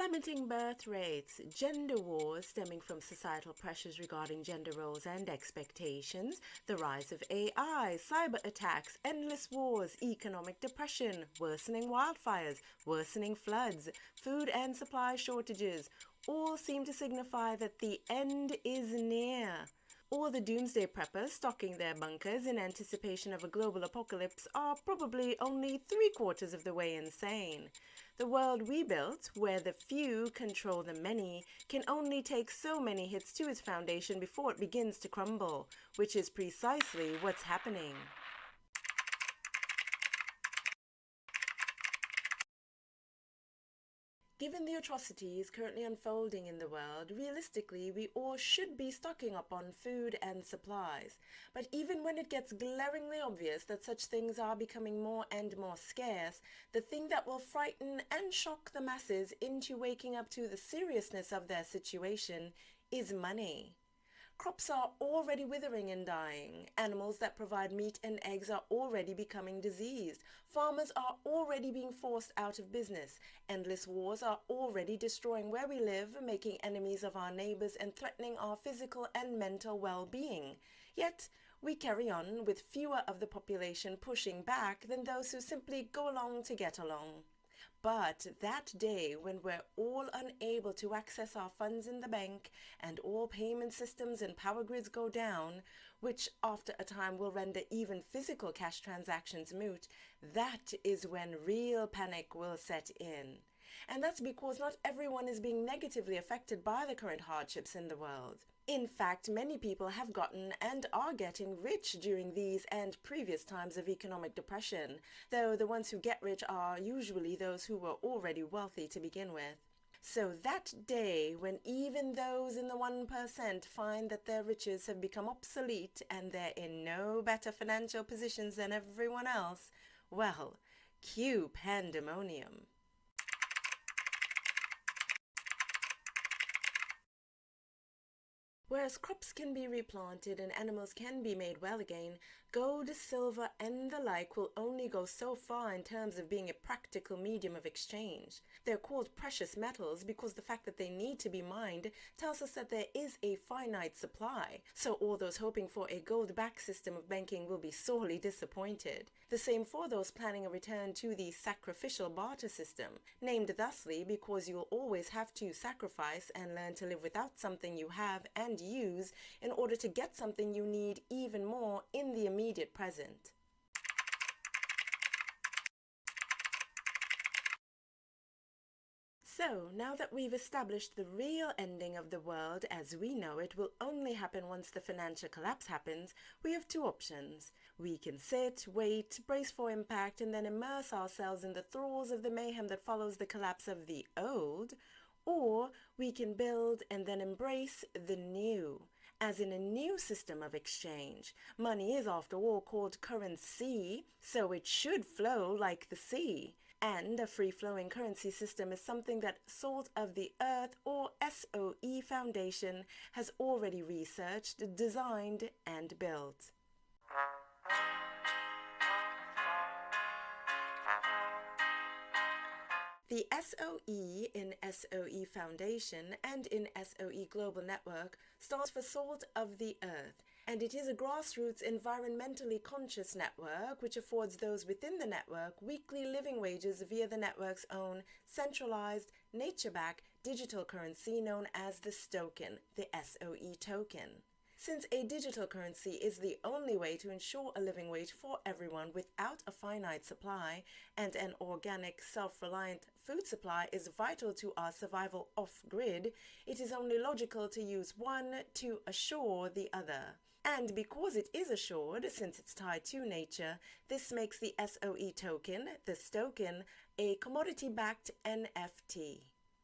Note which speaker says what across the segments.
Speaker 1: Plummeting birth rates, gender wars stemming from societal pressures regarding gender roles and expectations, the rise of AI, cyber attacks, endless wars, economic depression, worsening wildfires, worsening floods, food and supply shortages, all seem to signify that the end is near. All the doomsday preppers stocking their bunkers in anticipation of a global apocalypse are probably only 3/4 of the way insane. The world we built, where the few control the many, can only take so many hits to its foundation before it begins to crumble, which is precisely what's happening. Given the atrocities currently unfolding in the world, realistically, we all should be stocking up on food and supplies. But even when it gets glaringly obvious that such things are becoming more and more scarce, the thing that will frighten and shock the masses into waking up to the seriousness of their situation is money. Crops are already withering and dying. Animals that provide meat and eggs are already becoming diseased. Farmers are already being forced out of business. Endless wars are already destroying where we live, making enemies of our neighbors and threatening our physical and mental well-being. Yet, we carry on with fewer of the population pushing back than those who simply go along to get along. But that day when we're all unable to access our funds in the bank and all payment systems and power grids go down, which after a time will render even physical cash transactions moot, that is when real panic will set in. And that's because not everyone is being negatively affected by the current hardships in the world. In fact, many people have gotten and are getting rich during these and previous times of economic depression, though the ones who get rich are usually those who were already wealthy to begin with. So that day when even those in the 1% find that their riches have become obsolete and they're in no better financial positions than everyone else, well, cue pandemonium. Whereas crops can be replanted and animals can be made well again, gold, silver, and the like will only go so far in terms of being a practical medium of exchange. They're called precious metals because the fact that they need to be mined tells us that there is a finite supply, so all those hoping for a gold-backed system of banking will be sorely disappointed. The same for those planning a return to the sacrificial barter system, named thusly because you'll always have to sacrifice and learn to live without something you have and use in order to get something you need even more in the immediate present. So, now that we've established the real ending of the world as we know it will only happen once the financial collapse happens, we have two options. We can sit, wait, brace for impact, and then immerse ourselves in the thralls of the mayhem that follows the collapse of the old, or we can build and then embrace the new, as in a new system of exchange. Money is after all called currency, so it should flow like the sea. And a free-flowing currency system is something that Salt of the Earth, or SOE Foundation, has already researched, designed, and built. The SOE in SOE Foundation and in SOE Global Network stands for Salt of the Earth, and it is a grassroots environmentally conscious network which affords those within the network weekly living wages via the network's own centralized, nature-backed digital currency known as the STOKEN, the SOE token. Since a digital currency is the only way to ensure a living wage for everyone without a finite supply, and an organic, self-reliant food supply is vital to our survival off-grid, it is only logical to use one to assure the other. And because it is assured, since it's tied to nature, this makes the SOE token, the STOKEN, a commodity-backed NFT.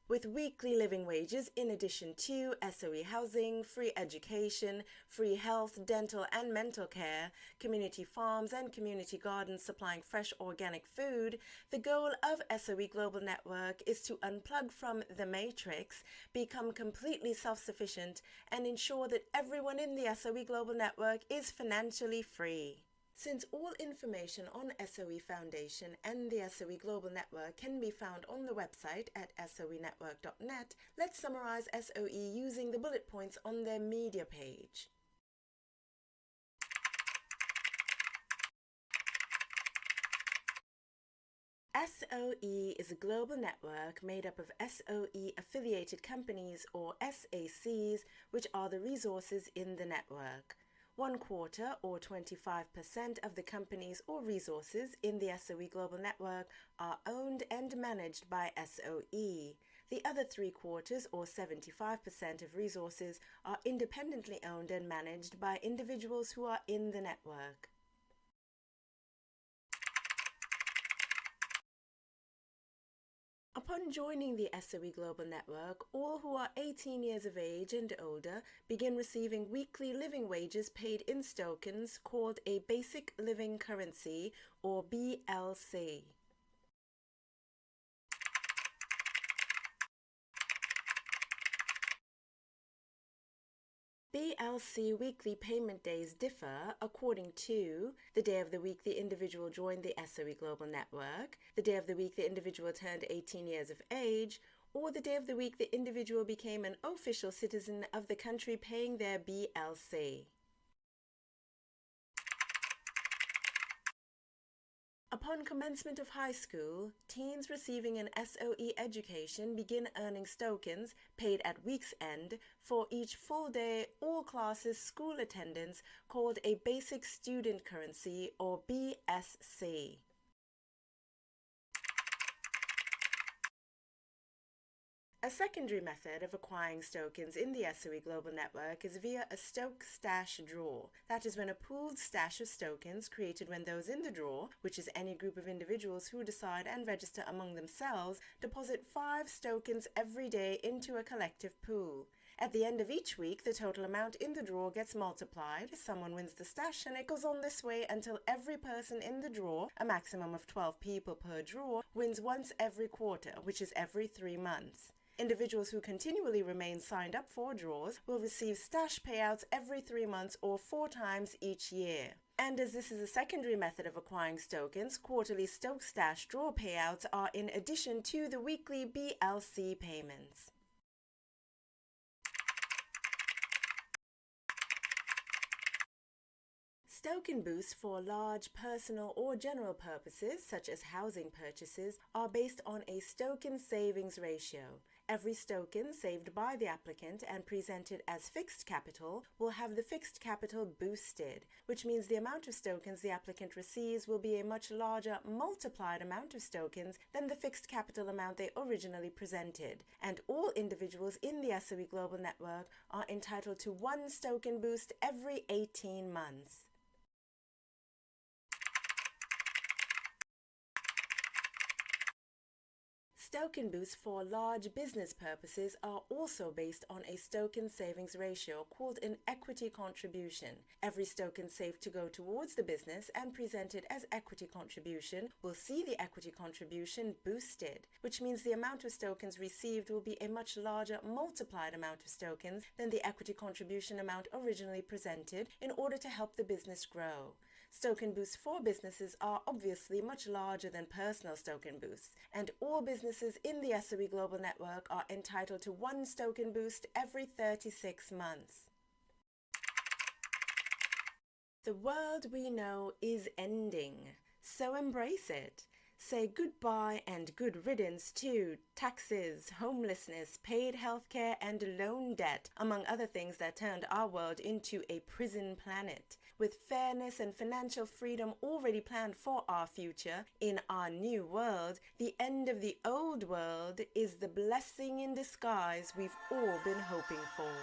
Speaker 1: With weekly living wages in addition to SOE housing, free education, free health, dental and mental care, community farms and community gardens supplying fresh organic food, the goal of SOE Global Network is to unplug from the matrix, become completely self-sufficient, and ensure that everyone in the SOE Global Network is financially free. Since all information on SOE Foundation and the SOE Global Network can be found on the website at soenetwork.net, let's summarize SOE using the bullet points on their media page. SOE is a global network made up of SOE-affiliated companies, or SACs, which are the resources in the network. 1/4, or 25% of the companies or resources in the SOE Global Network are owned and managed by SOE. The other 3/4, or 75% of resources, are independently owned and managed by individuals who are in the network. Upon joining the SOE Global Network, all who are 18 years of age and older begin receiving weekly living wages paid in tokens called a Basic Living Currency, or BLC. BLC weekly payment days differ according to the day of the week the individual joined the SOE Global Network, the day of the week the individual turned 18 years of age, or the day of the week the individual became an official citizen of the country paying their BLC. Upon commencement of high school, teens receiving an SOE education begin earning tokens paid at week's end for each full day all classes school attendance called a Basic Student Currency, or BSC. A secondary method of acquiring tokens in the SOE Global Network is via a Stoke Stash draw. That is when a pooled stash of tokens created when those in the draw, which is any group of individuals who decide and register among themselves, deposit 5 tokens every day into a collective pool. At the end of each week, the total amount in the draw gets multiplied, someone wins the stash, and it goes on this way until every person in the draw, a maximum of 12 people per draw, wins once every quarter, which is every 3 months. Individuals who continually remain signed up for draws will receive stash payouts every 3 months or 4 times each year. And as this is a secondary method of acquiring tokens, quarterly Stoke Stash draw payouts are in addition to the weekly BLC payments. Token boosts for large personal or general purposes, such as housing purchases, are based on a token savings ratio. Every token saved by the applicant and presented as fixed capital will have the fixed capital boosted, which means the amount of tokens the applicant receives will be a much larger multiplied amount of tokens than the fixed capital amount they originally presented. And all individuals in the SOE Global Network are entitled to 1 token boost every 18 months. Token boosts for large business purposes are also based on a token savings ratio called an equity contribution. Every token saved to go towards the business and presented as equity contribution will see the equity contribution boosted, which means the amount of tokens received will be a much larger multiplied amount of tokens than the equity contribution amount originally presented in order to help the business grow. Token boosts for businesses are obviously much larger than personal token boosts, and all businesses in the SOE Global Network are entitled to 1 token boost every 36 months. The world we know is ending, so embrace it. Say goodbye and good riddance to taxes, homelessness, paid healthcare, and loan debt, among other things that turned our world into a prison planet. With fairness and financial freedom already planned for our future, in our new world, the end of the old world is the blessing in disguise we've all been hoping for.